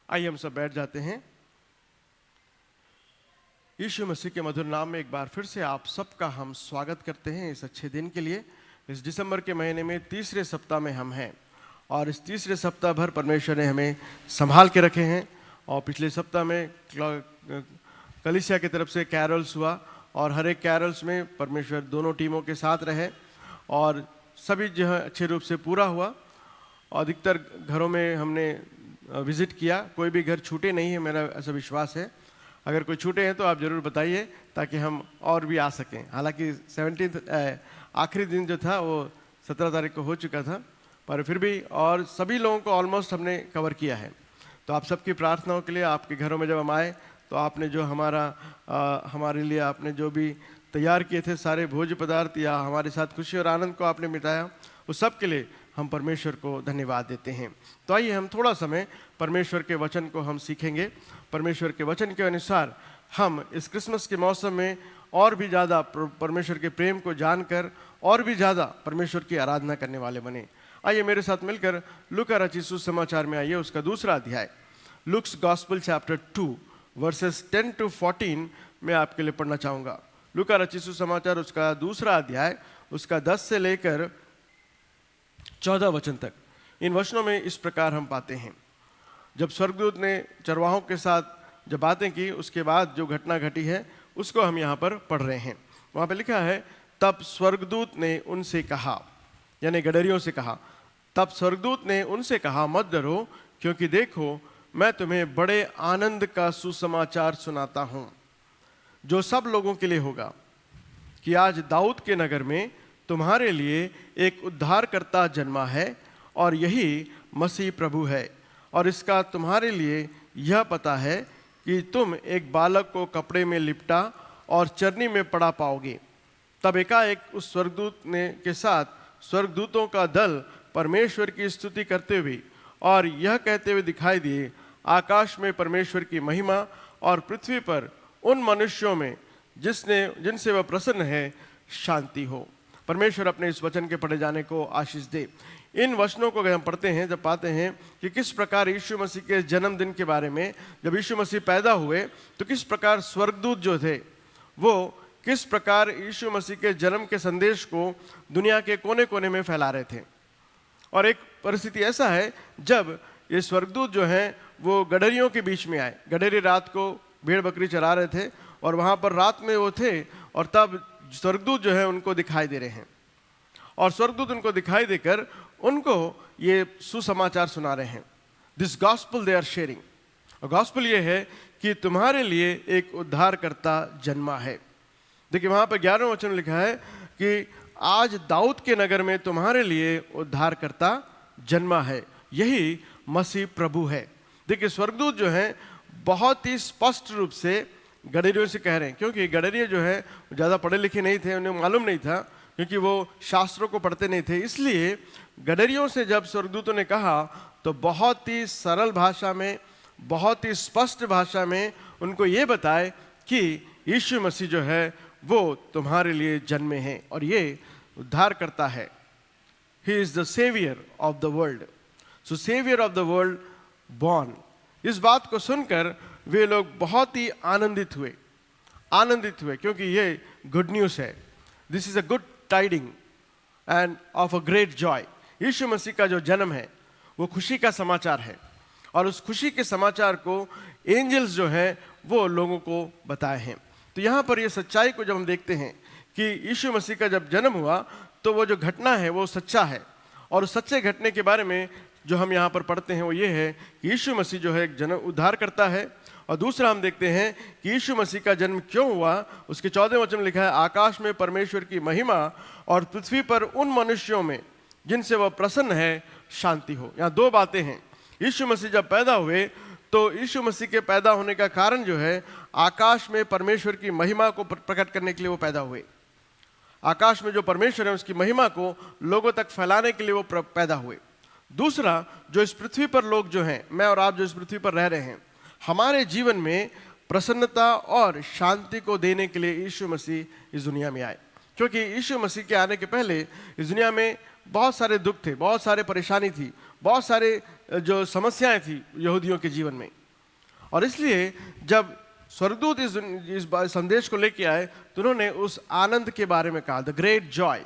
आइए हम सब बैठ जाते हैं। यीशु मसीह के मधुर नाम में एक बार फिर से आप सबका हम स्वागत करते हैं इस अच्छे दिन के लिए। इस दिसंबर के महीने में तीसरे सप्ताह में हम हैं और इस तीसरे सप्ताह भर परमेश्वर ने हमें संभाल के रखे हैं। और पिछले सप्ताह में कलीसिया की तरफ से कैरल्स हुआ और हर एक कैरल्स में परमेश्वर दोनों टीमों के साथ रहे और सभी जो है अच्छे रूप से पूरा हुआ। अधिकतर घरों में हमने विज़िट किया, कोई भी घर छूटे नहीं है, मेरा ऐसा विश्वास है। अगर कोई छूटे हैं तो आप ज़रूर बताइए ताकि हम और भी आ सकें। हालांकि 17 आखिरी दिन जो था वो 17 तारीख को हो चुका था, पर फिर भी और सभी लोगों को ऑलमोस्ट हमने कवर किया है। तो आप सबकी प्रार्थनाओं के लिए आपके घरों में जब हम आए तो आपने जो हमारे लिए आपने जो भी तैयार किए थे सारे भोज्य पदार्थ या हमारे साथ खुशी और आनंद को आपने मिटाया, उस सब के लिए हम परमेश्वर को धन्यवाद देते हैं। तो आइए हम थोड़ा समय परमेश्वर के वचन को हम सीखेंगे। परमेश्वर के वचन के अनुसार हम इस क्रिसमस के मौसम में और भी ज़्यादा परमेश्वर के प्रेम को जानकर और भी ज़्यादा परमेश्वर की आराधना करने वाले बने। आइए मेरे साथ मिलकर लूका रचित सुसमाचार में आइए, उसका दूसरा अध्याय looks gospel chapter 2 versus 10 to 14 मैं आपके लिए पढ़ना चाहूँगा। लूका रचित सुसमाचार उसका दूसरा अध्याय उसका 10 से लेकर 14 वचन तक। इन वचनों में इस प्रकार हम पाते हैं, जब स्वर्गदूत ने चरवाहों के साथ जब बातें की उसके बाद जो घटना घटी है उसको हम यहाँ पर पढ़ रहे हैं। वहाँ पे लिखा है, तब स्वर्गदूत ने उनसे कहा, यानी गडरियों से कहा, तब स्वर्गदूत ने उनसे कहा, मत डरो, क्योंकि देखो मैं तुम्हें बड़े आनंद का सुसमाचार सुनाता हूँ जो सब लोगों के लिए होगा, कि आज दाऊद के नगर में तुम्हारे लिए एक उद्धारकर्ता जन्मा है और यही मसीह प्रभु है। और इसका तुम्हारे लिए यह पता है कि तुम एक बालक को कपड़े में लिपटा और चरनी में पड़ा पाओगे। तब एकाएक उस स्वर्गदूत ने के साथ स्वर्गदूतों का दल परमेश्वर की स्तुति करते हुए और यह कहते हुए दिखाई दिए, आकाश में परमेश्वर की महिमा और पृथ्वी पर उन मनुष्यों में जिनसे वह प्रसन्न है शांति हो। परमेश्वर अपने इस वचन के पढ़े जाने को आशीष दे। इन वचनों को अगर हम पढ़ते हैं जब पाते हैं कि किस प्रकार यीशु मसीह के जन्मदिन के बारे में, जब यीशु मसीह पैदा हुए तो किस प्रकार स्वर्गदूत जो थे वो किस प्रकार यीशु मसीह के जन्म के संदेश को दुनिया के कोने कोने में फैला रहे थे। और एक परिस्थिति ऐसा है जब ये स्वर्गदूत जो हैं वो गडरियों के बीच में आए। गडरी रात को भेड़ बकरी चरा रहे थे और वहाँ पर रात में वो थे और तब स्वर्गदूत जो है उनको दिखाई दे रहे हैं और स्वर्गदूत उनको दिखाई देकर उनको ये सुसमाचार सुना रहे हैं। This gospel they are sharing. और गॉस्पेल ये है कि तुम्हारे लिए एक उद्धारकर्ता जन्मा है। देखिए वहाँ पर 11वें वचन में लिखा है कि आज दाऊद के नगर में तुम्हारे लिए उद्धारकर्ता जन्मा है, यही मसीह प्रभु है। देखिए स्वर्गदूत जो हैं बहुत ही स्पष्ट रूप से गडरियों से कह रहे हैं, क्योंकि गडरिये जो है ज़्यादा पढ़े लिखे नहीं थे, उन्हें मालूम नहीं था, क्योंकि वो शास्त्रों को पढ़ते नहीं थे। इसलिए गडरियों से जब स्वर्गदूतों ने कहा तो बहुत ही सरल भाषा में, बहुत ही स्पष्ट भाषा में उनको ये बताए कि यीशु मसीह जो है वो तुम्हारे लिए जन्मे हैं और ये उद्धार करता है। He is the saviour of the world. So saviour of the world born. इस बात को सुनकर वे लोग बहुत ही आनंदित हुए क्योंकि ये गुड न्यूज़ है। This is a good tiding and of a great joy. Yeshu Masih का जो जन्म है वो खुशी का समाचार है और उस खुशी के समाचार को एंजल्स जो हैं वो लोगों को बताए हैं। तो यहाँ पर ये सच्चाई को जब हम देखते हैं कि यीशु मसीह का जब जन्म हुआ तो वो जो घटना है वो सच्चा है और उस सच्चे घटने के बारे में जो हम यहाँ पर पढ़ते हैं वो ये है कि यीशु मसीह जो है एक जन्म उद्धार करता है। और दूसरा हम देखते हैं कि यीशु मसीह का जन्म क्यों हुआ। उसके 14वें वचन में लिखा है, आकाश में परमेश्वर की महिमा और पृथ्वी पर उन मनुष्यों में जिनसे वह प्रसन्न है शांति हो। यहाँ दो बातें हैं। यीशु मसीह जब पैदा हुए तो यीशु मसीह के पैदा होने का कारण जो है आकाश में परमेश्वर की महिमा को प्रकट करने के लिए वो पैदा हुए। आकाश में जो परमेश्वर है उसकी महिमा को लोगों तक फैलाने के लिए वो पैदा हुए। दूसरा, जो इस पृथ्वी पर लोग जो हैं, मैं और आप जो इस पृथ्वी पर रह रहे हैं, हमारे जीवन में प्रसन्नता और शांति को देने के लिए यीशु मसीह इस दुनिया में आए। क्योंकि यीशु मसीह के आने के पहले इस दुनिया में बहुत सारे दुख थे, बहुत सारे परेशानी थी, बहुत सारे जो समस्याएं थी यहूदियों के जीवन में। और इसलिए जब स्वर्गदूत इस संदेश को लेके आए तो उन्होंने उस आनंद के बारे में कहा, the great Joy.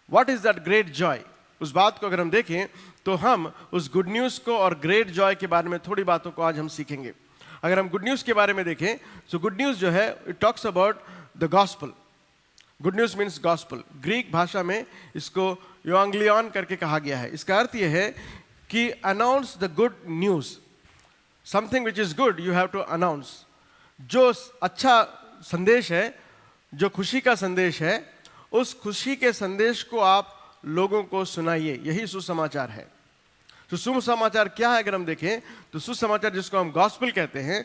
What is that great Joy? उस बात को अगर हम देखें तो हम उस गुड न्यूज़ को और ग्रेट जॉय के बारे में थोड़ी बातों को आज हम सीखेंगे। अगर हम गुड न्यूज़ के बारे में देखें तो गुड न्यूज़ जो है it talks about the gospel. Good news means gospel. Greek भाषा में इसको योंग्लियन करके कहा गया है। इसका अर्थ यह है कि announce the good news, something which is good you have to announce. जो अच्छा संदेश है, जो खुशी का संदेश है, उस खुशी के संदेश को आप लोगों को सुनाइए, यही सुसमाचार है। तो सुसमाचार क्या है? अगर हम देखें तो सुसमाचार जिसको हम गॉस्पेल कहते हैं,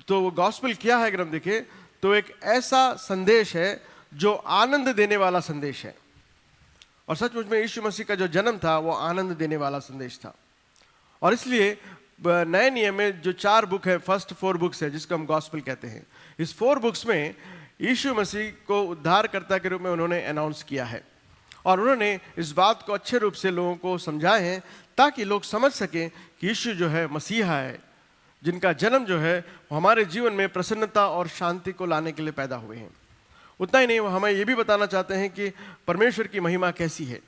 तो वो गॉस्पेल क्या है अगर हम देखें तो एक ऐसा संदेश है जो आनंद देने वाला संदेश है। और सचमुच में यीशु मसीह का जो जन्म था वो आनंद देने वाला संदेश था। और इसलिए नए नियम में जो 4 बुक है, फर्स्ट 4 बुक्स है जिसको हम गॉस्पेल कहते हैं, इस 4 बुक्स में यीशु मसीह को उद्धारकर्ता के रूप में उन्होंने अनाउंस किया है। और उन्होंने इस बात को अच्छे रूप से लोगों को समझाए हैं ताकि लोग समझ सकें कि यीशु जो है मसीहा है, जिनका जन्म जो है वो हमारे जीवन में प्रसन्नता और शांति को लाने के लिए पैदा हुए हैं। उतना ही नहीं, वो हमें ये भी बताना चाहते हैं कि परमेश्वर की महिमा कैसी है,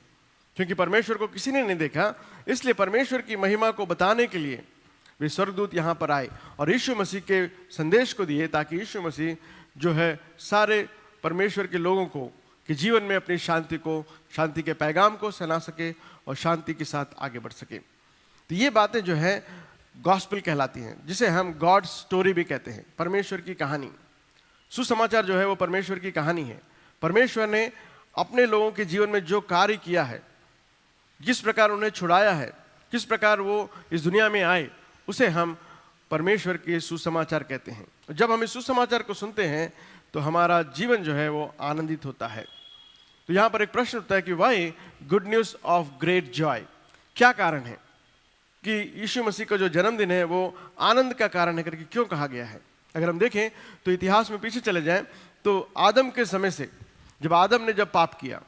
क्योंकि परमेश्वर को किसी ने नहीं देखा। इसलिए परमेश्वर की महिमा को बताने के लिए वे स्वर्गदूत यहाँ पर आए और यीशु मसीह के संदेश को दिए ताकि यीशु मसीह जो है सारे परमेश्वर के लोगों को कि जीवन में अपनी शांति के पैगाम को सुना सके और शांति के साथ आगे बढ़ सके। तो ये बातें जो है गॉस्पेल कहलाती हैं, जिसे हम गॉड स्टोरी भी कहते हैं, परमेश्वर की कहानी। सुसमाचार जो है वो परमेश्वर की कहानी है। परमेश्वर ने अपने लोगों के जीवन में जो कार्य किया है, जिस प्रकार उन्हें छुड़ाया है, किस प्रकार वो इस दुनिया में आए, उसे हम परमेश्वर के सुसमाचार कहते हैं। जब हम इस सुसमाचार को सुनते हैं तो हमारा जीवन जो है वो आनंदित होता है। तो यहाँ पर एक प्रश्न उठता है कि why good news of great joy? क्या कारण है कि यीशु मसीह का जो जन्मदिन है वो आनंद का कारण है करके क्यों कहा गया है? अगर हम देखें तो इतिहास में पीछे चले जाएं तो आदम के समय से, जब आदम ने पाप किया,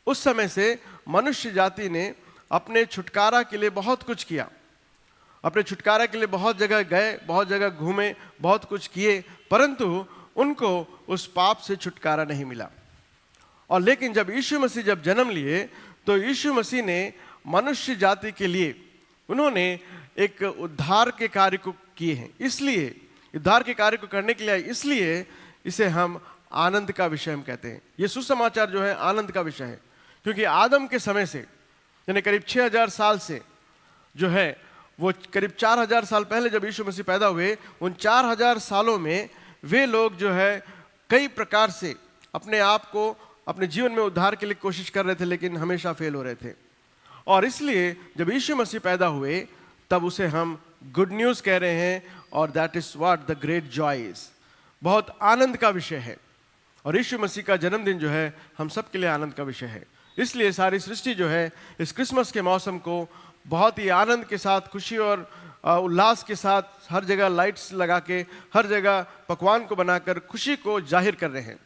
उस समय से मनुष्य जाति ने अपने छुटकारा के लिए बहुत कुछ किया। अपने छुटकारा के लिए बहुत जगह गए, बहुत जगह घूमे, बहुत कुछ किए, परंतु उनको उस पाप से छुटकारा नहीं मिला। और लेकिन जब यीशु मसीह जब जन्म लिए तो यीशु मसीह ने मनुष्य जाति के लिए उन्होंने एक उद्धार के कार्य को किए हैं। इसलिए उद्धार के कार्य को करने के लिए, इसलिए इसे हम आनंद का विषय हम कहते हैं। ये सुसमाचार जो है आनंद का विषय है, क्योंकि आदम के समय से यानी करीब 6000 साल से जो है वो करीब 4000 साल पहले जब यीशु मसीह पैदा हुए, उन 4000 सालों में वे लोग जो है कई प्रकार से अपने आप को अपने जीवन में उद्धार के लिए कोशिश कर रहे थे, लेकिन हमेशा फेल हो रहे थे। और इसलिए जब यीशु मसीह पैदा हुए तब उसे हम गुड न्यूज़ कह रहे हैं, और that is what the great Joy is. बहुत आनंद का विषय है, और यीशु मसीह का जन्मदिन जो है हम सब के लिए आनंद का विषय है। इसलिए सारी सृष्टि जो है इस क्रिसमस के मौसम को बहुत ही आनंद के साथ, खुशी और उल्लास के साथ, हर जगह लाइट्स लगा के, हर जगह पकवान को बनाकर खुशी को जाहिर कर रहे हैं।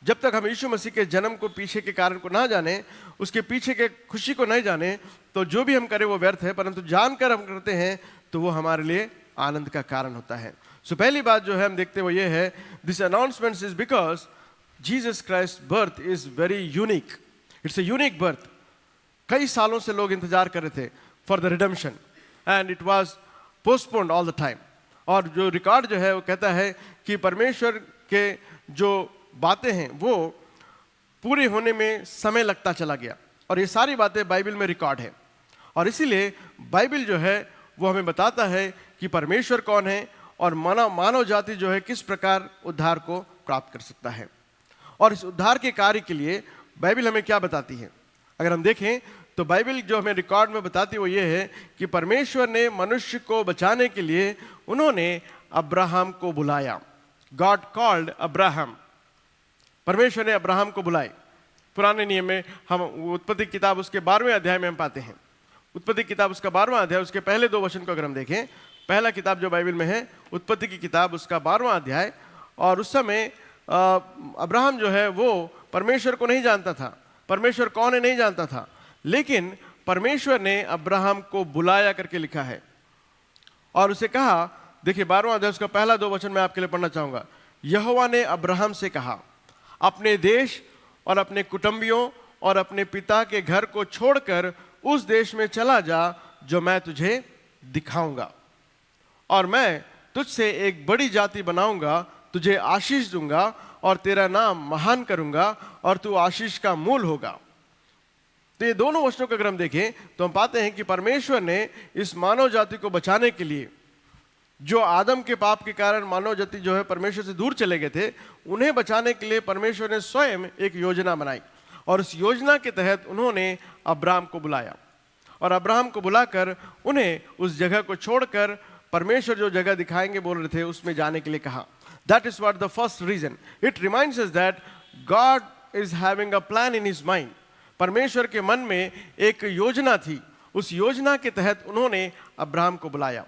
जब तक हम यीशु मसीह के जन्म को पीछे के कारण को ना जाने, उसके पीछे के खुशी को नहीं जाने, तो जो भी हम करें वो व्यर्थ है, परंतु जानकर हम करते हैं तो वो हमारे लिए आनंद का कारण होता है। सो पहली बात जो है हम देखते हैं वो ये है, this announcement is because Jesus Christ birth is very unique. It's a unique birth. कई सालों से लोग इंतजार कर रहे थे for the redemption, and it was postponed all the time. और जो रिकॉर्ड जो है वो कहता है कि परमेश्वर के जो बातें हैं वो पूरे होने में समय लगता चला गया, और ये सारी बातें बाइबल में रिकॉर्ड है। और इसीलिए बाइबल जो है वो हमें बताता है कि परमेश्वर कौन है और मानव जाति जो है किस प्रकार उद्धार को प्राप्त कर सकता है। और इस उद्धार के कार्य के लिए बाइबल हमें क्या बताती है? अगर हम देखें तो बाइबल जो हमें रिकॉर्ड में बताती है वो ये है कि परमेश्वर ने मनुष्य को बचाने के लिए उन्होंने अब्राहम को बुलाया। God called Abraham. परमेश्वर ने अब्राहम को बुलाए। पुराने नियम में हम उत्पत्ति किताब उसके 12वें अध्याय में हम पाते हैं। उत्पत्ति किताब उसका 12वां अध्याय, उसके पहले 2 वचन को अगर हम देखें, पहला किताब जो बाइबल में है उत्पत्ति की किताब उसका 12वां अध्याय, और उस समय अब्राहम जो है वो परमेश्वर को नहीं जानता था, परमेश्वर कौन है नहीं जानता था, लेकिन परमेश्वर ने अब्राहम को बुलाया करके लिखा है और उसे कहा, देखिए 12वां अध्याय उसका पहला 2 वचन मैं आपके लिए पढ़ना चाहूंगा। यहोवा ने अब्राहम से कहा, अपने देश और अपने कुटुंबियों और अपने पिता के घर को छोड़कर उस देश में चला जा जो मैं तुझे दिखाऊंगा, और मैं तुझसे एक बड़ी जाति बनाऊंगा, तुझे आशीष दूंगा और तेरा नाम महान करूंगा और तू आशीष का मूल होगा। तो ये दोनों वचनों को अगर हम देखें तो हम पाते हैं कि परमेश्वर ने इस मानव जाति को बचाने के लिए, जो आदम के पाप के कारण मानव जाति जो है परमेश्वर से दूर चले गए थे, उन्हें बचाने के लिए परमेश्वर ने स्वयं एक योजना बनाई और उस योजना के तहत उन्होंने अब्राहम को बुलाया और अब्राहम को बुलाकर उन्हें उस जगह को छोड़कर परमेश्वर जो जगह दिखाएंगे बोल रहे थे उसमें जाने के लिए कहा। That is what the first reason. It reminds us that God is having a plan in his mind. परमेश्वर के मन में एक योजना थी, उस योजना के तहत उन्होंने अब्राहम को बुलाया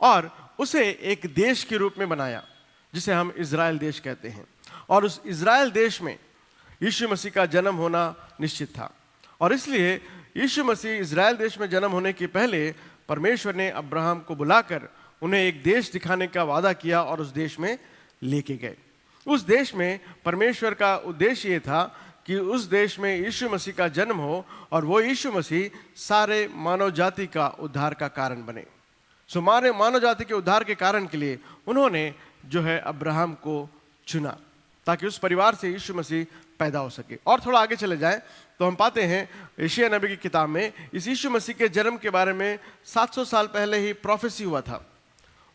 और उसे एक देश के रूप में बनाया जिसे हम इज़राइल देश कहते हैं। और उस इज़राइल देश में यीशु मसीह का जन्म होना निश्चित था और इसलिए यीशु मसीह इज़राइल देश में जन्म होने के पहले परमेश्वर ने अब्राहम को बुलाकर उन्हें एक देश दिखाने का वादा किया और उस देश में लेके गए। उस देश में परमेश्वर का उद्देश्य ये था कि उस देश में यीशु मसीह का जन्म हो और वो यीशु मसीह सारे मानव जाति का उद्धार का कारण बने। सो मानव जाति के उद्धार के कारण के लिए उन्होंने जो है अब्राहम को चुना ताकि उस परिवार से यीशु मसीह पैदा हो सके। और थोड़ा आगे चले जाएं तो हम पाते हैं यशायाह नबी की किताब में इस यीशु मसीह के जन्म के बारे में 700 साल पहले ही प्रोफेसी हुआ था।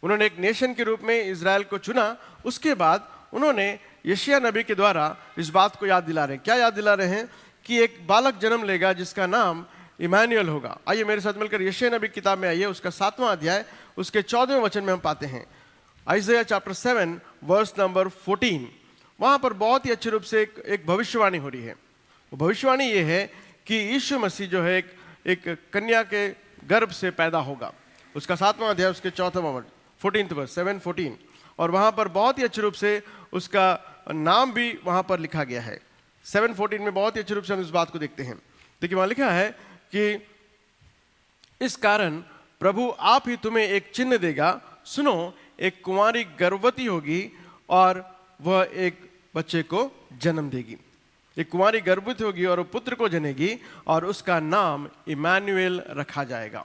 उन्होंने एक नेशन के रूप में इज़राइल को चुना, उसके बाद उन्होंने यशायाह नबी के द्वारा इस बात को याद दिला रहे हैं। क्या याद दिला रहे हैं? कि एक बालक जन्म लेगा जिसका नाम इमानुएल होगा। आइए मेरे साथ मिलकर यशायाह नबी की किताब में आइए, उसका 7वां अध्याय उसके 14वें वचन में हम पाते हैं आइज़ाया चैप्टर 7 वर्स नंबर 14। वहाँ पर बहुत ही अच्छे रूप से एक भविष्यवाणी हो रही है। वो भविष्यवाणी ये है कि यीशु मसीह जो है एक कन्या के गर्भ से पैदा होगा। उसका 7वां अध्याय उसके 4वां 14th वर्स 7:14 और वहाँ पर बहुत ही अच्छे रूप से उसका नाम भी वहाँ पर लिखा गया है। 7:14 में बहुत ही अच्छे रूप से हम इस बात को देखते हैं। देखिए वहाँ लिखा है कि इस कारण प्रभु आप ही तुम्हें एक चिन्ह देगा, सुनो एक कुंवारी गर्भवती होगी और वह एक बच्चे को जन्म देगी। एक कुंवारी गर्भवती होगी और वो पुत्र को जनेगी और उसका नाम इमानुएल रखा जाएगा।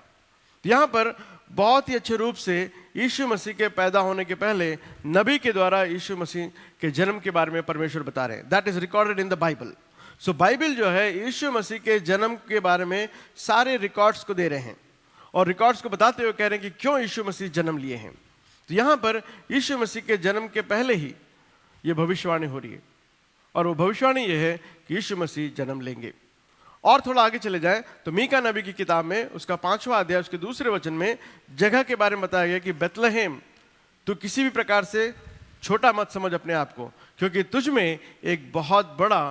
यहाँ पर बहुत ही अच्छे रूप से यीशु मसीह के पैदा होने के पहले नबी के द्वारा यीशु मसीह के जन्म के बारे में परमेश्वर बता रहे हैं। That is recorded in the Bible. So Bible जो है यीशु मसीह के जन्म के बारे में सारे रिकॉर्ड्स को दे रहे हैं और रिकॉर्ड्स को बताते हुए कह रहे हैं कि क्यों यीशु मसीह जन्म लिए हैं। तो यहाँ पर यीशु मसीह के जन्म के पहले ही ये भविष्यवाणी हो रही है और वो भविष्यवाणी ये है कि यीशु मसीह जन्म लेंगे। और थोड़ा आगे चले जाएं तो मीका नबी की किताब में उसका 5वां अध्याय उसके 2 वचन में जगह के बारे में बताया गया कि बेतलहम तू किसी भी प्रकार से छोटा मत समझ अपने आप को, क्योंकि तुझ में एक बहुत बड़ा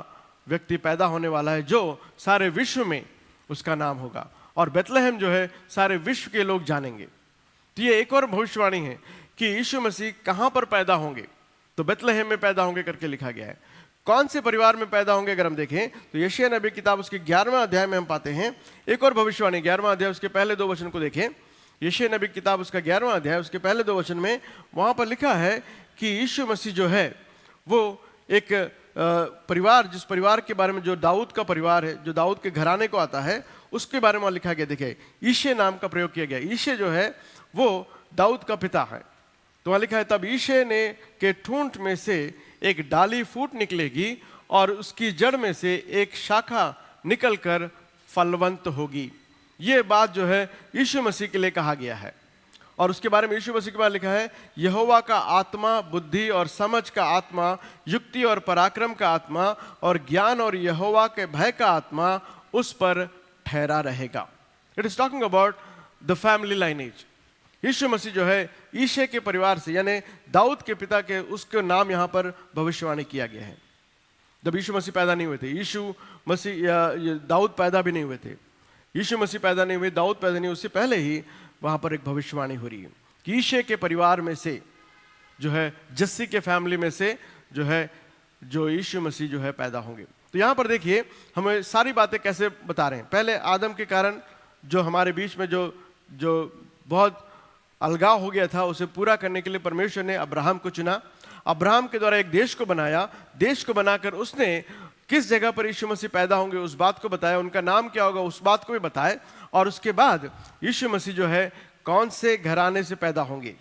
व्यक्ति पैदा होने वाला है जो सारे विश्व में उसका नाम होगा और बेतलहम जो है सारे विश्व के लोग जानेंगे। तो ये एक और भविष्यवाणी है कि यीशु मसीह कहाँ पर पैदा होंगे, तो बेतलहम में पैदा होंगे करके लिखा गया है। कौन से परिवार में पैदा होंगे अगर हम देखें तो यशायाह नबी किताब उसके 11वें अध्याय में हम पाते हैं एक और भविष्यवाणी। 11वां अध्याय उसके पहले 2 वचन को देखें। यशायाह नबी किताब उसका 11वां अध्याय उसके पहले 2 वचन में वहाँ पर लिखा है कि यीशु मसीह जो है वो एक परिवार, जिस परिवार के बारे में जो दाऊद का परिवार है, जो दाऊद के घराने को आता है, उसके बारे में लिखा गया। देखिए ईशे नाम का प्रयोग किया गया। ईशे जो है वो दाऊद का पिता है। तो वहाँ लिखा है तब ईशे ने के ठूंठ में से एक डाली फूट निकलेगी और उसकी जड़ में से एक शाखा निकलकर फलवंत होगी। ये बात जो है यीशु मसीह के लिए कहा गया है और उसके बारे में यीशु मसीह के बारे में लिखा है यहोवा का आत्मा बुद्धि और समझ का आत्मा, युक्ति और पराक्रम का आत्मा और ज्ञान और यहोवा के भय का आत्मा उस पर ठहरा रहेगा। It is talking about the family lineage. Yeshu Masih जो है ईशे के परिवार से यानी दाऊद के पिता के, उसके नाम यहाँ पर भविष्यवाणी किया गया है। जब यीशु मसीह पैदा नहीं हुए थे, यीशु मसीह दाऊद पैदा भी नहीं हुए थे, यीशु मसीह पैदा नहीं हुए, दाऊद पैदा नहीं हुए, उससे पहले ही वहाँ पर एक भविष्यवाणी हो रही है कि ईशे के परिवार में से जो है, जस्सी के फैमिली में से जो है, जो यीशु मसीह जो है पैदा होंगे। तो यहाँ पर देखिए हमें सारी बातें कैसे बता रहे हैं। पहले आदम के कारण जो हमारे बीच में जो जो बहुत अलगाव हो गया था, उसे पूरा करने के लिए परमेश्वर ने अब्राहम को चुना। अब्राहम के द्वारा एक देश को बनाया, देश को बनाकर उसने किस जगह पर यीशु मसीह पैदा होंगे उस बात को बताया, उनका नाम क्या होगा उस बात को भी बताए, और उसके बाद यीशु मसीह जो है कौन से घराने से पैदा होंगे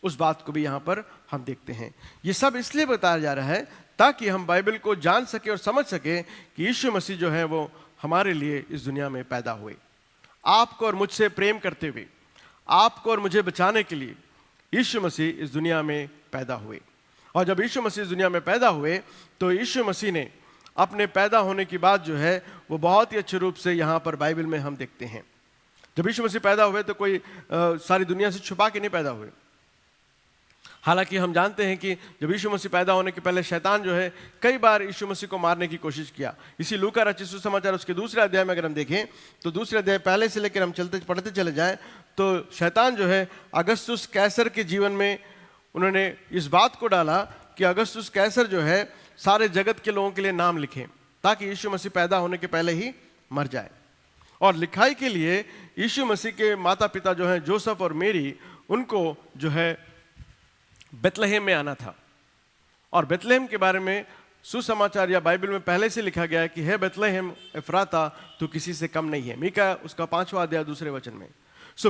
उस बात को भी यहाँ पर हम देखते हैं। ये सब इसलिए बताया जा रहा है ताकि हम बाइबल को जान सके और समझ सके कि यीशु मसीह जो है वो हमारे लिए इस दुनिया में पैदा हुए, आपको और मुझसे प्रेम करते हुए, आपको और मुझे बचाने के लिए यीशु मसीह इस दुनिया में पैदा हुए। और जब यीशु मसीह इस दुनिया में पैदा हुए तो यीशु मसीह ने अपने पैदा होने की बात जो है वो बहुत ही अच्छे रूप से यहाँ पर बाइबल में हम देखते हैं। जब यीशु मसीह पैदा हुए तो कोई सारी दुनिया से छुपा के नहीं पैदा हुए। हालांकि हम जानते हैं कि जब यीशु मसीह पैदा होने के पहले शैतान जो है कई बार यीशु मसीह को मारने की कोशिश किया। इसी लूका रचित सुसमाचार उसके दूसरे अध्याय में अगर हम देखें तो दूसरे अध्याय पहले से लेकर हम पढ़ते चले जाएं तो शैतान जो है अगस्तुस कैसर के जीवन में उन्होंने इस बात को डाला कि अगस्तुस कैसर जो है सारे जगत के लोगों के लिए नाम लिखें ताकि यीशु मसीह पैदा होने के पहले ही मर जाए। और लिखाई के लिए यीशु मसीह के माता पिता जो हैं जोसेफ और मेरी, उनको जो है बेतलहम में आना था। और बेतलहम के बारे में सुसमाचार या बाइबल में पहले से लिखा गया है कि हे बेतलहम एफ्राता, तू किसी से कम नहीं है। मीका उसका 5वां अध्याय दूसरे वचन में।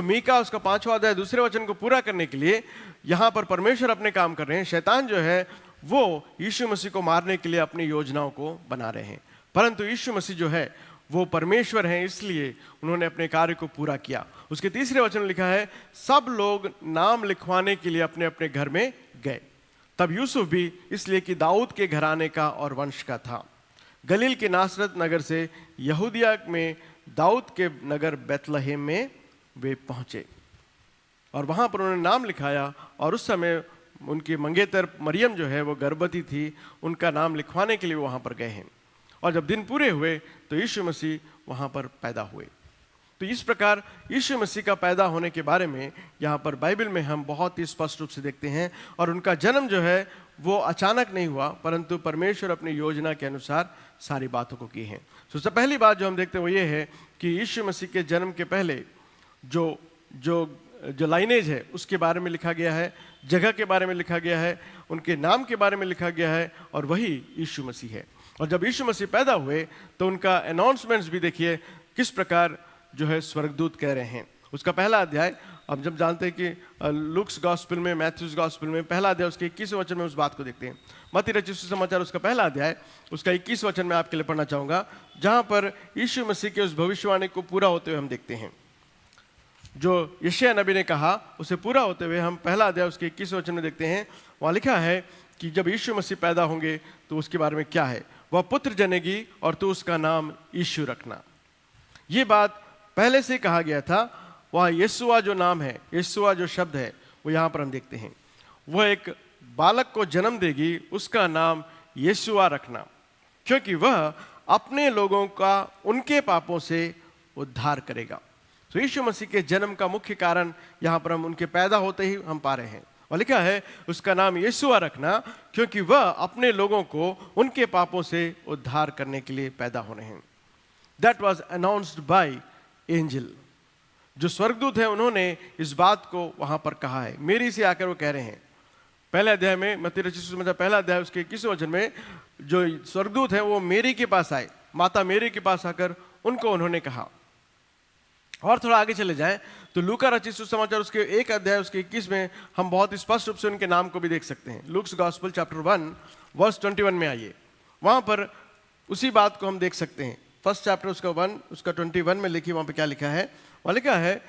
मीका उसका 5वां अध्याय दूसरे वचन को पूरा करने के लिए यहाँ पर परमेश्वर अपने काम कर रहे हैं। शैतान जो है वो यीशु मसीह को मारने के लिए अपनी योजनाओं को बना रहे हैं, परंतु यीशु मसीह जो है वो परमेश्वर हैं, इसलिए उन्होंने अपने कार्य को पूरा किया। उसके तीसरे वचन में लिखा है सब लोग नाम लिखवाने के लिए अपने अपने घर में गए। तब यूसुफ भी, इसलिए कि दाऊद के घराने का और वंश का था, गलील के नासरत नगर से यहूदिया में दाऊद के नगर बेतलहम में वे पहुंचे और वहां पर उन्होंने नाम लिखाया। और उस समय उनकी मंगेतर मरियम जो है वो गर्भवती थी, उनका नाम लिखवाने के लिए वहां पर गए हैं। और जब दिन पूरे हुए तो यीशु मसीह वहां पर पैदा हुए। तो इस प्रकार यीशु मसीह का पैदा होने के बारे में यहाँ पर बाइबल में हम बहुत ही स्पष्ट रूप से देखते हैं। और उनका जन्म जो है वो अचानक नहीं हुआ, परंतु परमेश्वर अपनी योजना के अनुसार सारी बातों को की है। सबसे पहली बात जो हम देखते हैं वो ये है कि यीशु मसीह के जन्म के पहले जो जो जो लाइनेज है उसके बारे में लिखा गया है, जगह के बारे में लिखा गया है, उनके नाम के बारे में लिखा गया है, और वही यीशु मसीह है। और जब यीशु मसीह पैदा हुए तो उनका अनाउंसमेंट्स भी देखिए किस प्रकार जो है स्वर्गदूत कह रहे हैं। उसका पहला अध्याय, अब जब जानते हैं कि लुक्स गॉस्पेल में, मैथ्यूज गॉस्पेल में पहला अध्याय उसके 21 वचन में उस बात को देखते हैं। मत्ती रचित सुसमाचार उसका पहला अध्याय उसका 21 वचन में आपके लिए पढ़ना चाहूँगा, जहाँ पर यीशु मसीह के उस भविष्यवाणी को पूरा होते हुए हम देखते हैं। जो यशायाह नबी ने कहा उसे पूरा होते हुए हम पहला अध्याय उसके 21 वचन में देखते हैं। वहाँ लिखा है कि जब यीशु मसीह पैदा होंगे तो उसके बारे में क्या है, वह पुत्र जनेगी और तू उसका नाम यीशु रखना। ये बात पहले से कहा गया था। वह यीशुआ जो नाम है, यीशुआ जो शब्द है, वो यहाँ पर हम देखते हैं। वह एक बालक को जन्म देगी, उसका नाम यीशुआ रखना, क्योंकि वह अपने लोगों का उनके पापों से उद्धार करेगा। तो यीशु मसीह के जन्म का मुख्य कारण यहाँ पर हम उनके पैदा होते ही हम पा रहे हैं। और लिखा है उसका नाम यीशुआ रखना, क्योंकि वह अपने लोगों को उनके पापों से उद्धार करने के लिए पैदा होने हैं। That was announced by Angel. जो स्वर्गदूत है उन्होंने इस बात को वहां पर कहा है। मेरी से आकर वो कह रहे हैं, पहले अध्याय में मत्ती रचित सुसमाचार पहला अध्याय उसके 21 वचन में जो स्वर्गदूत है वो मेरी के पास आए, माता मेरी के पास आकर उनको उन्होंने कहा। और थोड़ा आगे चले जाएं तो लूका रचित सुसमाचार उसके 1 अध्याय उसके 21 में हम बहुत स्पष्ट रूप से उनके नाम को भी देख सकते हैं। लुक्स गॉस्पेल चैप्टर 1 वर्स 21 में आइए, वहां पर उसी बात को हम देख सकते हैं। फर्स्ट चैप्टर उसका 1 उसका 21 में लिखी, वहां पे क्या लिखा है, वहां लिखा है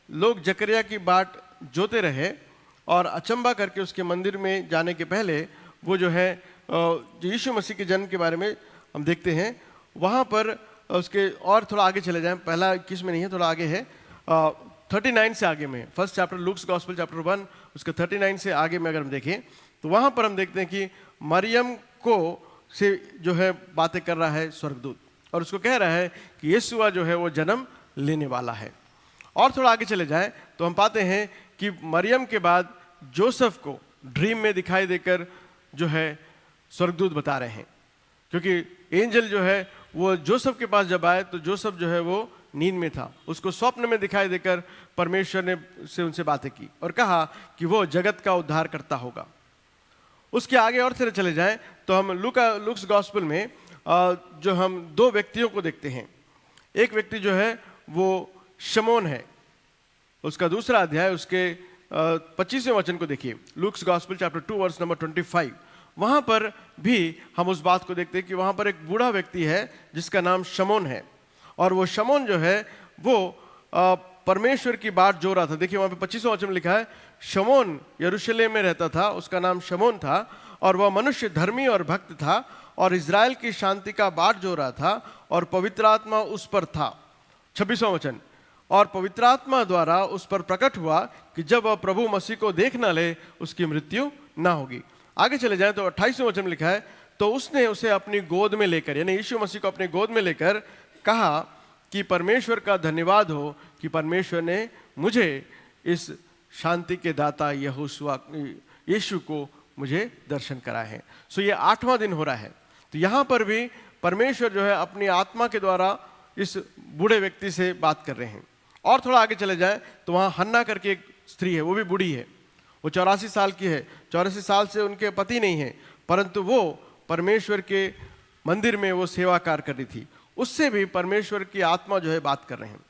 लोग जकरिया की बाट जोते रहे और अचंबा करके उसके मंदिर में जाने के पहले वो जो है जो यीशु मसीह के जन्म के बारे में हम देखते हैं। वहां पर उसके और थोड़ा आगे चले जाएं, पहला 21 में नहीं है, थोड़ा आगे है 39 से आगे में। First chapter looks gospel chapter 1 उसके 39 से आगे में अगर हम देखें तो वहां पर हम देखते हैं कि मरियम को से जो है बातें कर रहा है स्वर्गदूत और उसको कह रहा है कि यीशुआ जो है वो जन्म लेने वाला है। और थोड़ा आगे चले जाएं तो हम पाते हैं कि मरियम के बाद जोसेफ को ड्रीम में दिखाई देकर जो है स्वर्गदूत बता रहे हैं, क्योंकि एंजल जो है वो जोसेफ के पास जब आए तो जोसेफ जो है वो नींद में था। उसको स्वप्न में दिखाई देकर परमेश्वर ने से उनसे बातें की और कहा कि वो जगत का उद्धार करता होगा। उसके आगे और से चले जाएं तो हम लुक्स गॉस्पेल में जो हम दो व्यक्तियों को देखते हैं। एक व्यक्ति जो है वो शमौन है। उसका दूसरा अध्याय उसके 25वें वचन को देखिए, Luke's gospel chapter 2 verse number 25। वहाँ पर भी हम उस बात को देखते हैं कि वहाँ पर एक बूढ़ा व्यक्ति है जिसका नाम शमौन है, और वो शमौन जो है वो परमेश्वर की बात जो रहा था। देखिए वहाँ पे 25वें वचन में लिखा है, शमौन यरूशलेम में रहता था, उसका नाम शमौन था, और वह मनुष्य धर्मी और भक्त था और इज़राइल की शांति का बाट जो रहा था, और पवित्र आत्मा उस पर था। 26वां वचन, और पवित्र आत्मा द्वारा उस पर प्रकट हुआ कि जब वह प्रभु मसीह को देख न ले उसकी मृत्यु ना होगी। आगे चले जाएं तो 28वें वचन में लिखा है, तो उसने उसे अपनी गोद में लेकर, यानी यीशु मसीह को अपनी गोद में लेकर कहा कि परमेश्वर का धन्यवाद हो कि परमेश्वर ने मुझे इस शांति के दाता यीशु को मुझे दर्शन कराए हैं। सो ये 8वां दिन हो रहा है। तो यहाँ पर भी परमेश्वर जो है अपनी आत्मा के द्वारा इस बूढ़े व्यक्ति से बात कर रहे हैं। और थोड़ा आगे चले जाएं तो वहाँ हन्ना करके एक स्त्री है, वो भी बूढ़ी है, वो 84 साल की है। 84 साल से उनके पति नहीं है, परंतु वो परमेश्वर के मंदिर में वो सेवा कार्य कर रही थी। उससे भी परमेश्वर की आत्मा जो है बात कर रहे हैं।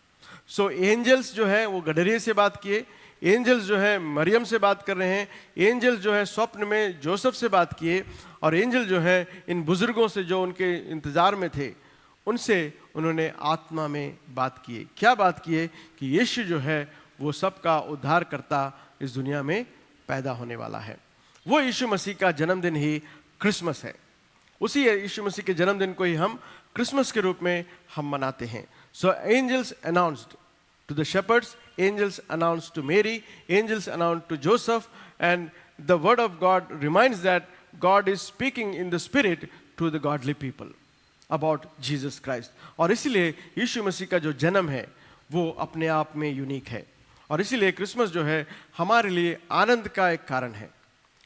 सो एंजल्स जो है वो गडरिये से बात किए, एंजल्स जो है मरियम से बात कर रहे हैं, एंजल्स जो है स्वप्न में जोसेफ से बात किए, और एंजल जो है इन बुजुर्गों से जो उनके इंतजार में थे उनसे उन्होंने आत्मा में बात किए। क्या बात किए कि यीशु जो है वो सबका उद्धार करता इस दुनिया में पैदा होने वाला है। वो यीशु मसीह का जन्मदिन ही क्रिसमस है। उसी यीशु मसीह के जन्मदिन को ही हम क्रिसमस के रूप में हम मनाते हैं। So angels announced to the shepherds, angels announced to Mary, angels announced to Joseph, and the word of God reminds that God is speaking in the spirit to the godly people about Jesus Christ. और इसीलिए यीशु मसीह का जो जन्म है वो अपने आप में यूनिक है, और इसीलिए क्रिसमस जो है हमारे लिए आनंद का एक कारण है।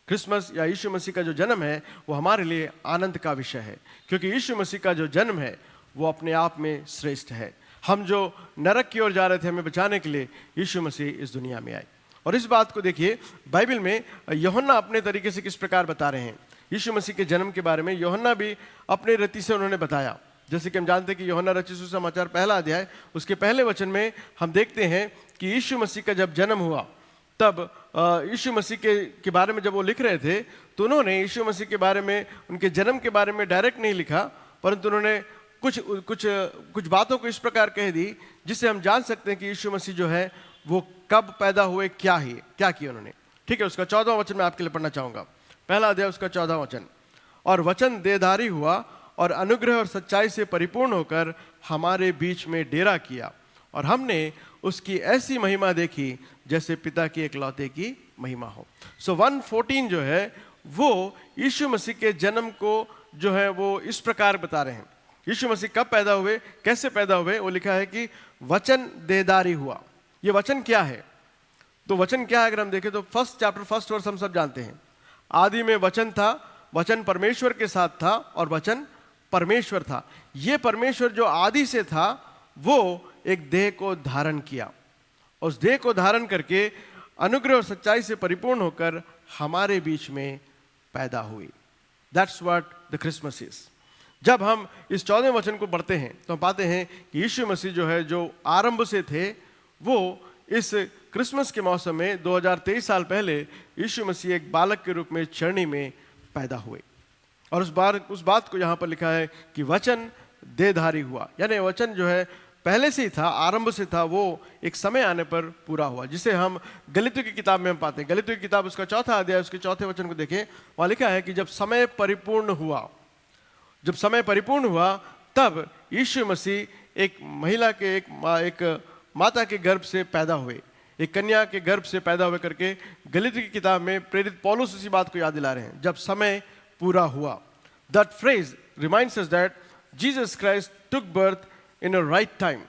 क्रिसमस या यीशु मसीह का जो जन्म है वो हमारे लिए आनंद का विषय है, क्योंकि यीशु मसीह का जो जन्म है वो अपने आप में श्रेष्ठ है। हम जो नरक की ओर जा रहे थे, हमें बचाने के लिए यीशु मसीह इस दुनिया में आए। और इस बात को देखिए बाइबल में यूहन्ना अपने तरीके से किस प्रकार बता रहे हैं यीशु मसीह के जन्म के बारे में। यूहन्ना भी अपने रीति से उन्होंने बताया। जैसे कि हम जानते हैं कि यूहन्ना रचित सुसमाचार पहला अध्याय उसके पहले वचन में हम देखते हैं कि यीशु मसीह का जब जन्म हुआ तब यीशु मसीह के बारे में जब वो लिख रहे थे तो उन्होंने यीशु मसीह के बारे में, उनके जन्म के बारे में डायरेक्ट नहीं लिखा, परंतु उन्होंने कुछ बातों को इस प्रकार कह दी जिससे हम जान सकते हैं कि यीशु मसीह जो है वो कब पैदा हुए, क्या किया उन्होंने। ठीक है, उसका 14वां वचन मैं आपके लिए पढ़ना चाहूंगा। पहला अध्याय उसका 14वां वचन, और वचन देहधारी हुआ और अनुग्रह और सच्चाई से परिपूर्ण होकर हमारे बीच में डेरा किया, और हमने उसकी ऐसी महिमा देखी जैसे पिता की एकलौते की महिमा हो। सो 1:14 जो है वो यीशु मसीह के जन्म को जो है वो इस प्रकार बता रहे हैं। यीशु मसीह कब पैदा हुए, कैसे पैदा हुए, वो लिखा है कि वचन देहधारी हुआ। ये वचन क्या है? तो वचन क्या है अगर हम देखें तो फर्स्ट वर्स हम सब जानते हैं, आदि में वचन था, वचन परमेश्वर के साथ था और वचन परमेश्वर था। ये परमेश्वर जो आदि से था वो एक देह को धारण किया, उस देह को धारण करके अनुग्रह और सच्चाई से परिपूर्ण होकर हमारे बीच में पैदा हुई। That's what the Christmas is. जब हम इस 14वें वचन को पढ़ते हैं तो हम पाते हैं कि यीशु मसीह जो है जो आरंभ से थे वो इस क्रिसमस के मौसम में 2023 साल पहले यीशु मसीह एक बालक के रूप में चरनी में पैदा हुए। और उस बात को यहाँ पर लिखा है कि वचन देहधारी हुआ, यानी वचन जो है पहले से ही था, आरंभ से था, वो एक समय आने पर पूरा हुआ, जिसे हम गलीतियों की किताब में हम पाते हैं। गलीतियों की किताब उसका 4था अध्याय उसके 4थे वचन को देखें, वहाँ लिखा है कि जब समय परिपूर्ण हुआ तब यीशु मसीह एक महिला के एक माता के गर्भ से पैदा हुए, एक कन्या के गर्भ से पैदा हुए करके गलीतियों की किताब में प्रेरित पौलुस इसी बात को याद दिला रहे हैं, जब समय पूरा हुआ। That phrase reminds us that Jesus Christ took birth in a right time.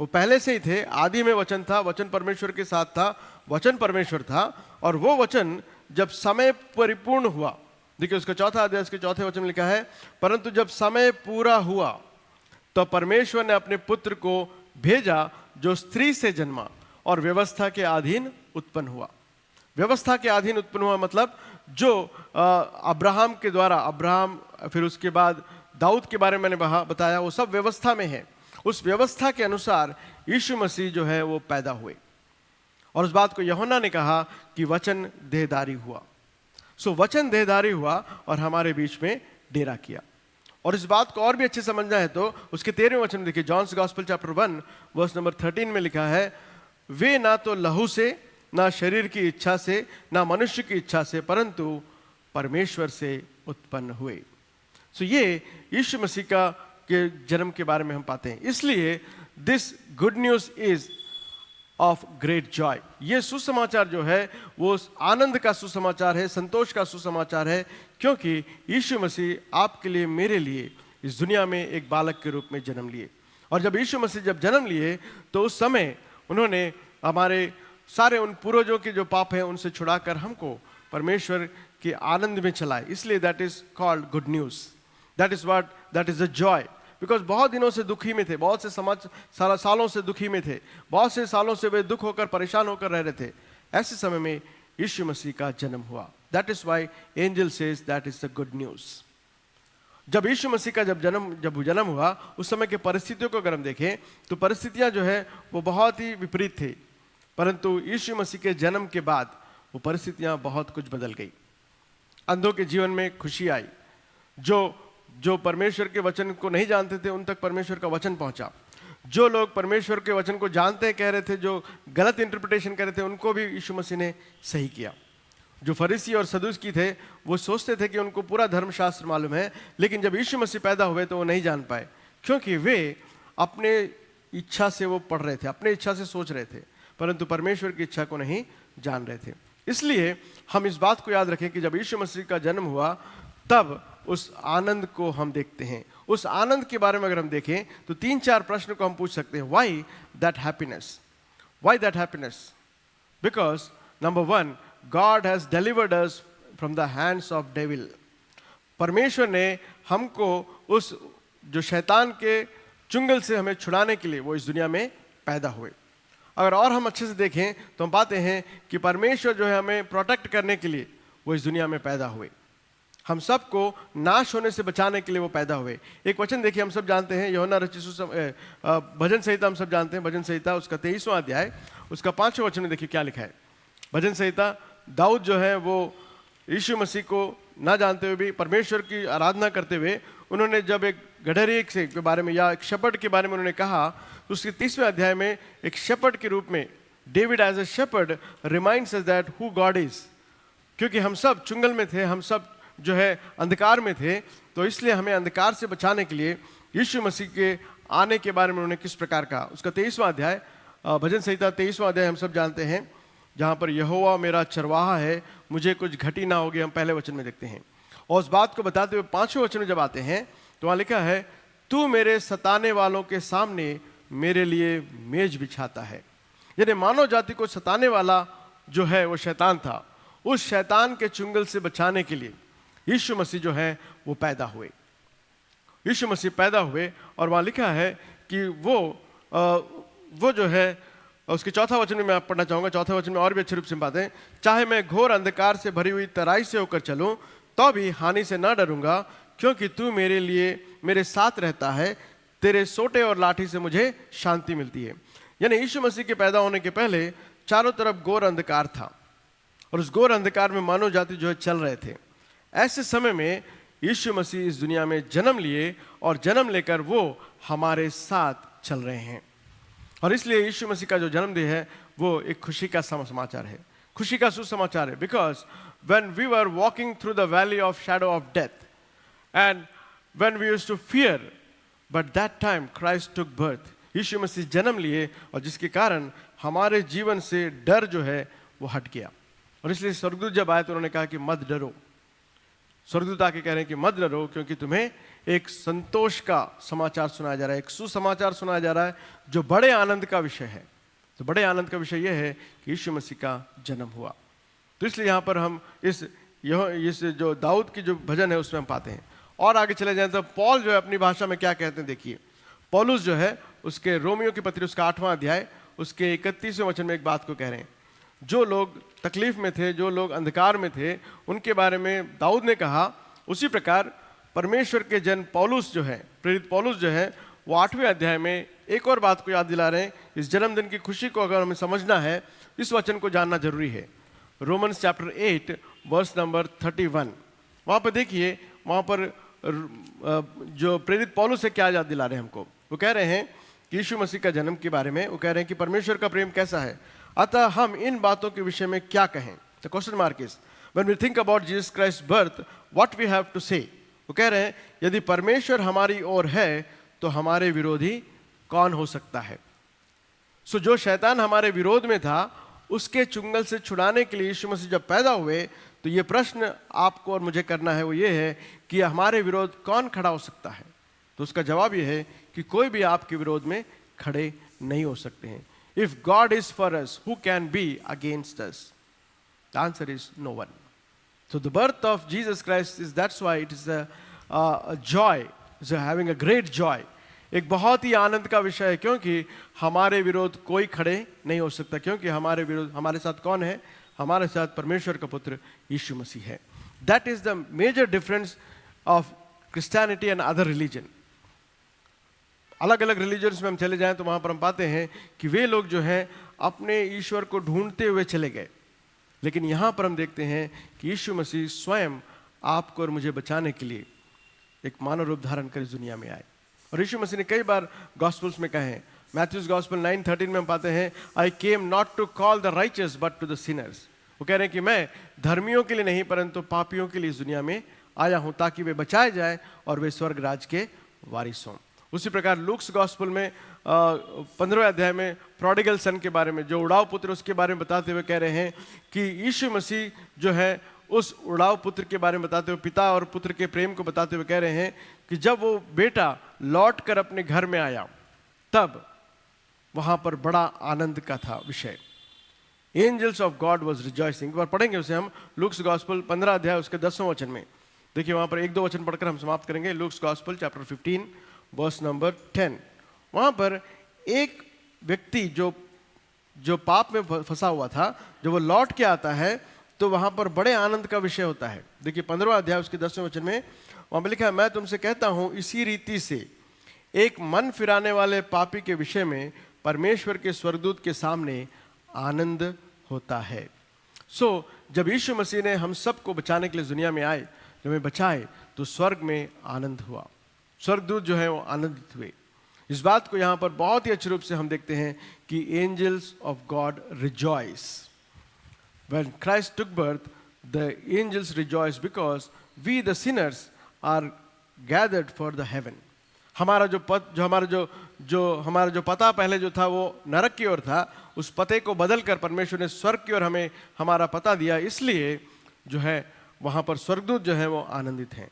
वो पहले से ही थे, आदि में वचन था, वचन परमेश्वर के साथ था, वचन परमेश्वर था, और वो वचन जब समय परिपूर्ण हुआ, देखिए उसका 4था अध्याय उसके 4थे वचन में लिखा है, परंतु जब समय पूरा हुआ तो परमेश्वर ने अपने पुत्र को भेजा जो स्त्री से जन्मा और व्यवस्था के अधीन उत्पन्न हुआ। व्यवस्था के अधीन उत्पन्न हुआ मतलब जो अब्राहम के द्वारा, अब्राहम फिर उसके बाद दाऊद के बारे में मैंने बताया, वो सब व्यवस्था में है। उस व्यवस्था के अनुसार यीशु मसीह जो है वो पैदा हुए। और उस बात को यूहन्ना ने कहा कि वचन देहधारी हुआ। सो वचन देहधारी हुआ और हमारे बीच में डेरा किया। और इस बात को और भी अच्छे समझना है तो उसके 13वें वचन में देखिए, John's gospel chapter 1 verse number 13 में लिखा है, वे ना तो लहू से, ना शरीर की इच्छा से, ना मनुष्य की इच्छा से, परंतु परमेश्वर से उत्पन्न हुए। सो ये यीशु मसीह का के जन्म के बारे में हम पाते हैं। इसलिए this good news is of great Joy. ये सुसमाचार जो है वो आनंद का सुसमाचार है, संतोष का सुसमाचार है, क्योंकि यीशु मसीह आपके लिए, मेरे लिए इस दुनिया में एक बालक के रूप में जन्म लिए। और जब यीशु मसीह जब जन्म लिए तो उस समय उन्होंने हमारे सारे उन पूर्वजों के जो पाप हैं उनसे छुड़ाकर हमको परमेश्वर के आनंद में चलाए। इसलिए that is called good news, that is the Joy. Because बहुत दिनों से दुखी में थे, बहुत से सालों से दुखी में थे, बहुत से सालों से वे दुख होकर परेशान होकर रह रहे थे। ऐसे समय में यीशु मसीह का जन्म हुआ। That is why angel says that is the good news. जब यीशु मसीह का जब जन्म हुआ उस समय के परिस्थितियों को अगर हम देखें तो परिस्थितियां जो है वो बहुत ही विपरीत थे, परंतु यीशु मसीह के जन्म के बाद वो परिस्थितियां बहुत कुछ बदल गई। अंधों के जीवन में खुशी आई, जो परमेश्वर के वचन को नहीं जानते थे उन तक परमेश्वर का वचन पहुंचा। जो लोग परमेश्वर के वचन को जानते कह रहे थे, जो गलत इंटरप्रिटेशन कर रहे थे, उनको भी यीशु मसीह ने सही किया। जो फरीसी और सदूकी थे वो सोचते थे कि उनको पूरा धर्मशास्त्र मालूम है, लेकिन जब यीशु मसीह पैदा हुए तो वो नहीं जान पाए, क्योंकि वे अपने इच्छा से वो पढ़ रहे थे, अपने इच्छा से सोच रहे थे, परंतु परमेश्वर की इच्छा को नहीं जान रहे थे। इसलिए हम इस बात को याद रखें कि जब यीशु मसीह का जन्म हुआ तब उस आनंद को हम देखते हैं। उस आनंद के बारे में अगर हम देखें तो 3-4 प्रश्न को हम पूछ सकते हैं। Why that happiness? Why that happiness? Because number 1, God has delivered us from the hands of devil. परमेश्वर ने हमको उस जो शैतान के चुंगल से हमें छुड़ाने के लिए वो इस दुनिया में पैदा हुए। अगर और हम अच्छे से देखें तो हम पाते हैं कि परमेश्वर जो है हमें प्रोटेक्ट करने के लिए वो इस दुनिया में पैदा हुए, हम सबको नाश होने से बचाने के लिए वो पैदा हुए। एक वचन देखिए, हम सब जानते हैं, यूहन्ना रचित भजन संहिता हम सब जानते हैं, भजन संहिता उसका 23वां अध्याय उसका 5वां वचन में देखिए क्या लिखा है। भजन संहिता, दाऊद जो है वो यीशु मसीह को ना जानते हुए भी परमेश्वर की आराधना करते हुए उन्होंने जब एक गडरी के बारे में या एक शेपर्ड के बारे में उन्होंने कहा तो उसके 30वें अध्याय में एक शेपर्ड के रूप में David as a shepherd reminds us that who God is. क्योंकि हम सब चुंगल में थे, हम सब जो है अंधकार में थे, तो इसलिए हमें अंधकार से बचाने के लिए यीशु मसीह के आने के बारे में उन्होंने किस प्रकार कहा। उसका 23वां अध्याय, भजन संहिता 23वां अध्याय हम सब जानते हैं, जहाँ पर यहोवा मेरा चरवाहा है, मुझे कुछ घटी ना होगी, हम पहले वचन में देखते हैं। और उस बात को बताते हुए 5वें वचन में जब आते हैं तो वहाँ लिखा है, तू मेरे सताने वालों के सामने मेरे लिए मेज बिछाता है। यानी मानव जाति को सताने वाला जो है वो शैतान था, उस शैतान के चुंगल से बचाने के लिए यीशु मसीह जो है वो पैदा हुए। यीशु मसीह पैदा हुए और वहाँ लिखा है कि वो जो है, उसके 4वां वचन में मैं आप पढ़ना चाहूँगा। 4वें वचन में और भी अच्छे रूप से बात है, चाहे मैं घोर अंधकार से भरी हुई तराई से होकर चलूँ तो भी हानि से न डरूंगा, क्योंकि तू मेरे लिए मेरे साथ रहता है, तेरे सोटे और लाठी से मुझे शांति मिलती है। यानी यीशु मसीह के पैदा होने के पहले चारों तरफ घोर अंधकार था और उस घोर अंधकार में मानव जाति जो है चल रहे थे। ऐसे समय में यीशु मसीह इस दुनिया में जन्म लिए और जन्म लेकर वो हमारे साथ चल रहे हैं। और इसलिए यीशु मसीह का जो जन्मदिन है वो एक खुशी का समाचार है, खुशी का सुसमाचार है। Because when we were walking through the valley of shadow of death and when we used to fear, but that time Christ took birth। यीशु मसीह जन्म लिए और जिसके कारण हमारे जीवन से डर जो है वो हट गया। और इसलिए स्वर्गदूत जब आए तो उन्होंने कहा कि मत डरो। स्वर्गदूत आके कह रहे हैं कि मत डरो, क्योंकि तुम्हें एक संतोष का समाचार सुनाया जा रहा है, एक सुसमाचार सुनाया जा रहा है जो बड़े आनंद का विषय है। तो बड़े आनंद का विषय यह है कि यीशु मसीह का जन्म हुआ। तो इसलिए यहाँ पर हम इस जो दाऊद की जो भजन है उसमें हम पाते हैं। और आगे चले जाएं तो पौल जो है अपनी भाषा में क्या कहते हैं देखिए। पौलुस जो है उसके रोमियो की पत्री उसका 8वां अध्याय उसके 31वें वचन में एक बात को कह रहे हैं। जो लोग तकलीफ में थे, जो लोग अंधकार में थे, उनके बारे में दाऊद ने कहा, उसी प्रकार परमेश्वर के जन पौलुस जो है, प्रेरित पौलुस जो है, वो 8वें अध्याय में एक और बात को याद दिला रहे हैं। इस जन्मदिन की खुशी को अगर हमें समझना है, इस वचन को जानना जरूरी है। रोमन्स चैप्टर 8 वर्स नंबर 31, वहाँ पर देखिए, वहाँ पर जो प्रेरित पौलुस है क्या याद दिला रहे हैं हमको। वो कह रहे हैं कि यीशु मसीह का जन्म के बारे में वो कह रहे हैं कि परमेश्वर का प्रेम कैसा है, अतः हम इन बातों के विषय में क्या कहें। The question mark is when we think about Jesus Christ birth what we have to say. वो कह रहे हैं यदि परमेश्वर हमारी ओर है तो हमारे विरोधी कौन हो सकता है। सो जो शैतान हमारे विरोध में था, उसके चुंगल से छुड़ाने के लिए यीशु मसीह जब पैदा हुए, तो ये प्रश्न आपको और मुझे करना है, वो ये है कि हमारे विरोध कौन खड़ा हो सकता है। तो उसका जवाब ये है कि कोई भी आपके विरोध में खड़े नहीं हो सकते हैं। If God is for us, who can be against us? The answer is no one. So the birth of Jesus Christ is, that's why it is a joy, is having a great joy. एक बहुत ही आनंद का विषय है, क्योंकि हमारे विरोध कोई खड़े नहीं हो सकता, क्योंकि हमारे विरोध, हमारे साथ कौन है? हमारे साथ परमेश्वर का पुत्र यीशु मसीह है। That is the major difference of Christianity and other religion. अलग अलग रिलीजन्स में हम चले जाएं तो वहाँ पर हम पाते हैं कि वे लोग जो हैं अपने ईश्वर को ढूंढते हुए चले गए, लेकिन यहाँ पर हम देखते हैं कि यीशु मसीह स्वयं आपको और मुझे बचाने के लिए एक मानव रूप धारण कर इस दुनिया में आए। और यीशु मसीह ने कई बार गॉस्पल्स में कहे हैं। मैथ्यूज गॉस्पल 9:13 में हम पाते हैं, I came not to call the righteous but to the sinners. वो कह रहे हैं कि मैं धर्मियों के लिए नहीं परंतु पापियों के लिए इस दुनिया में आया हूँ, ताकि वे बचाए जाए और वे स्वर्ग राज के वारिस हों। उसी प्रकार लूक्स गॉस्पल में 15वें अध्याय में प्रोडिगल सन के बारे में, जो उड़ाव पुत्र, उसके बारे में बताते हुए कह रहे हैं कि यीशु मसीह जो है उस उड़ाव पुत्र के बारे में बताते हुए, पिता और पुत्र के प्रेम को बताते हुए कह रहे हैं कि जब वो बेटा लौट कर अपने घर में आया, तब वहां पर बड़ा आनंद का था विषय। Angels of God was rejoicing. एक बार पढ़ेंगे उसे हम, लूक्स गॉस्पल 15 अध्याय उसके 10वें वचन में। देखिए वहां पर 1-2 वचन पढ़कर हम समाप्त करेंगे। Luke's gospel chapter 15 verse number 10। वहां पर एक व्यक्ति जो पाप में फंसा हुआ था, जब वो लौट के आता है तो वहां पर बड़े आनंद का विषय होता है। देखिए 15वां अध्याय उसके 10वें वचन में वहां पर लिखा है, मैं तुमसे कहता हूं इसी रीति से एक मन फिराने वाले पापी के विषय में परमेश्वर के स्वर्गदूत के सामने आनंद होता है। जब यीशु मसीह ने हम सबको बचाने के लिए दुनिया में आए, जब हमें बचाए, तो स्वर्ग में आनंद हुआ, स्वर्गदूत जो है वो आनंदित हुए। इस बात को यहाँ पर बहुत ही अच्छे रूप से हम देखते हैं कि angels of God rejoice. When Christ took birth, the angels rejoice because we the sinners are gathered for the heaven. हमारा जो पता पहले जो था वो नरक की ओर था, उस पते को बदलकर परमेश्वर ने स्वर्ग की ओर हमें हमारा पता दिया, इसलिए जो है वहाँ पर स्वर्गदूत जो है वो आनंदित हैं।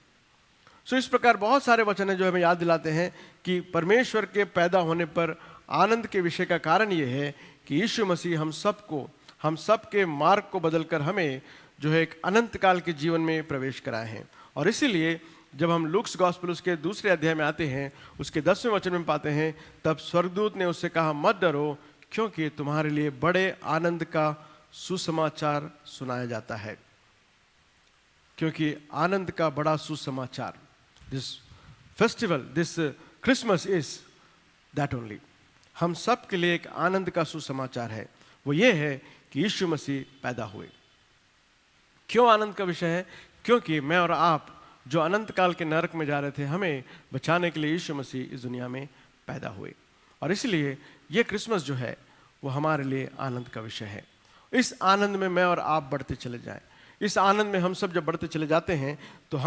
इस प्रकार बहुत सारे वचन हैं जो हमें याद दिलाते हैं कि परमेश्वर के पैदा होने पर आनंद के विषय का कारण ये है कि यीशु मसीह हम सबके मार्ग को बदलकर हमें जो है एक अनंत काल के जीवन में प्रवेश कराए हैं। और इसीलिए जब हम लूक्स गॉस्पेल उसके 2 अध्याय में आते हैं, उसके 10वें वचन में पाते हैं, तब स्वर्गदूत ने उससे कहा, मत डरो, क्योंकि तुम्हारे लिए बड़े आनंद का सुसमाचार सुनाया जाता है। क्योंकि आनंद का बड़ा सुसमाचार, this festival, this Christmas is that only. हम सब के लिए एक आनंद का सुसमाचार है, वो ये है कि यीशु मसीह पैदा हुए। क्यों आनंद का विषय है? क्योंकि मैं और आप जो अनंत काल के नरक में जा रहे थे, हमें बचाने के लिए यीशु मसीह इस दुनिया में पैदा हुए। और इसलिए ये क्रिसमस जो है वो हमारे लिए आनंद का विषय है। इस आनंद में मैं और आप बढ़ते चले जाएं। इस आनंद में हम सब जब बढ़ते चले जाते हैं तो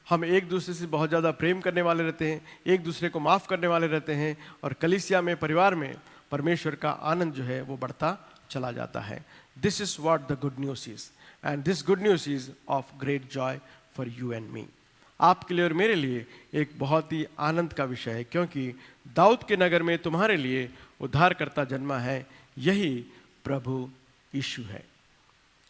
हम एक दूसरे से बहुत ज़्यादा प्रेम करने वाले रहते हैं, एक दूसरे को माफ़ करने वाले रहते हैं, और कलीसिया में, परिवार में परमेश्वर का आनंद जो है वो बढ़ता चला जाता है। This is what the good news is, and this good news is of great Joy for you and me. आपके लिए और मेरे लिए एक बहुत ही आनंद का विषय है, क्योंकि दाऊद के नगर में तुम्हारे लिए उद्धारकर्ता जन्मा है, यही प्रभु यीशु है।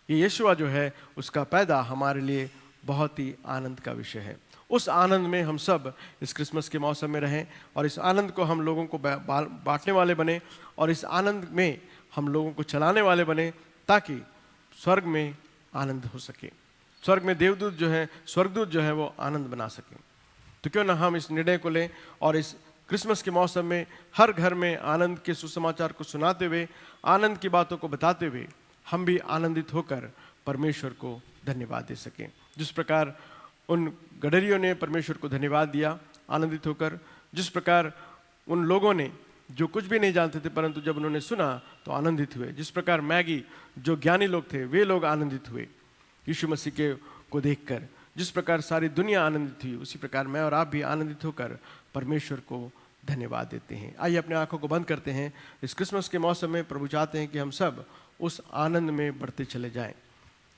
ये यीशुआ जो है उसका पैदा हमारे लिए बहुत ही आनंद का विषय है। उस आनंद में हम सब इस क्रिसमस के मौसम में रहें और इस आनंद को हम लोगों को बांटने वाले बने और इस आनंद में हम लोगों को चलाने वाले बने, ताकि स्वर्ग में आनंद हो सके, स्वर्ग में देवदूत जो है, स्वर्गदूत जो है वो आनंद बना सके। तो क्यों ना हम इस निर्णय को लें और इस क्रिसमस के मौसम में हर घर में आनंद के सुसमाचार को सुनाते हुए, आनंद की बातों को बताते हुए हम भी आनंदित होकर परमेश्वर को धन्यवाद दे सकें। जिस प्रकार उन गडरियों ने परमेश्वर को धन्यवाद दिया आनंदित होकर, जिस प्रकार उन लोगों ने जो कुछ भी नहीं जानते थे परंतु जब उन्होंने सुना तो आनंदित हुए, जिस प्रकार मैगी जो ज्ञानी लोग थे वे लोग आनंदित हुए यीशु मसीह के को देखकर, जिस प्रकार सारी दुनिया आनंदित हुई, उसी प्रकार मैं और आप भी आनंदित होकर परमेश्वर को धन्यवाद देते हैं। आइए अपने आंखों को बंद करते हैं। इस क्रिसमस के मौसम में प्रभु चाहते हैं कि हम सब उस आनंद में बढ़ते चले जाएं,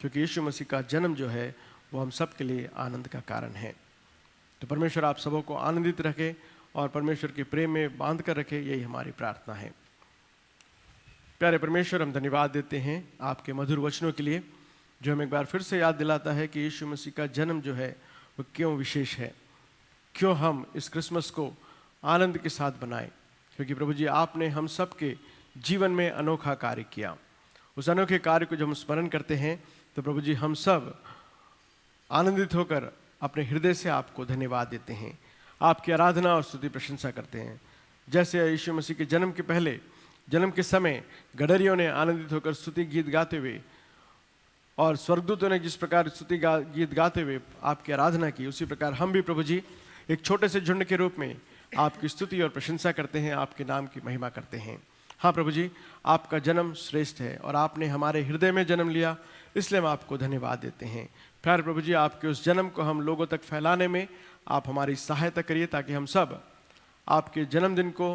क्योंकि यीशु मसीह का जन्म जो है वो हम सब के लिए आनंद का कारण है। तो परमेश्वर आप सबों को आनंदित रखे और परमेश्वर के प्रेम में बांध कर रखे, यही हमारी प्रार्थना है। प्यारे परमेश्वर, हम धन्यवाद देते हैं आपके मधुर वचनों के लिए, जो हमें एक बार फिर से याद दिलाता है कि यीशु मसीह का जन्म जो है वो क्यों विशेष है, क्यों हम इस क्रिसमस को आनंद के साथ बनाएं। क्योंकि प्रभु जी आपने हम सब के जीवन में अनोखा कार्य किया। उस अनोखे कार्य को जब हम स्मरण करते हैं तो प्रभु जी हम सब आनंदित होकर अपने हृदय से आपको धन्यवाद देते हैं, आपकी आराधना और स्तुति प्रशंसा करते हैं। जैसे यीशु मसीह के जन्म के पहले, जन्म के समय गडरियों ने आनंदित होकर स्तुति गीत गाते हुए और स्वर्गदूतों ने जिस प्रकार स्तुति गीत गाते हुए आपकी आराधना की, उसी प्रकार हम भी प्रभु जी एक छोटे से झुंड के रूप में आपकी स्तुति और प्रशंसा करते हैं, आपके नाम की महिमा करते हैं। हाँ प्रभु जी, आपका जन्म श्रेष्ठ है और आपने हमारे हृदय में जन्म लिया, इसलिए हम आपको धन्यवाद देते हैं। प्यारे प्रभु जी, आपके उस जन्म को हम लोगों तक फैलाने में आप हमारी सहायता करिए, ताकि हम सब आपके जन्मदिन को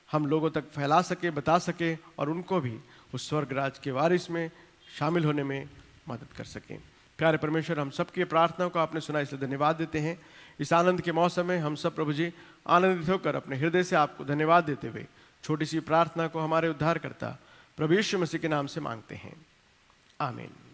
हम लोगों तक फैला सके, बता सके और उनको भी उस स्वर्ग राज के वारिस में शामिल होने में मदद कर सकें। प्यारे परमेश्वर, हम सबकी प्रार्थनाओं को आपने सुना, इसलिए धन्यवाद देते हैं। इस आनंद के मौसम में हम सब प्रभु जी आनंदित होकर अपने हृदय से आपको धन्यवाद देते हुए छोटी सी प्रार्थना को हमारे उद्धारकर्ता प्रभु यीशु मसीह के नाम से मांगते हैं, आमीन।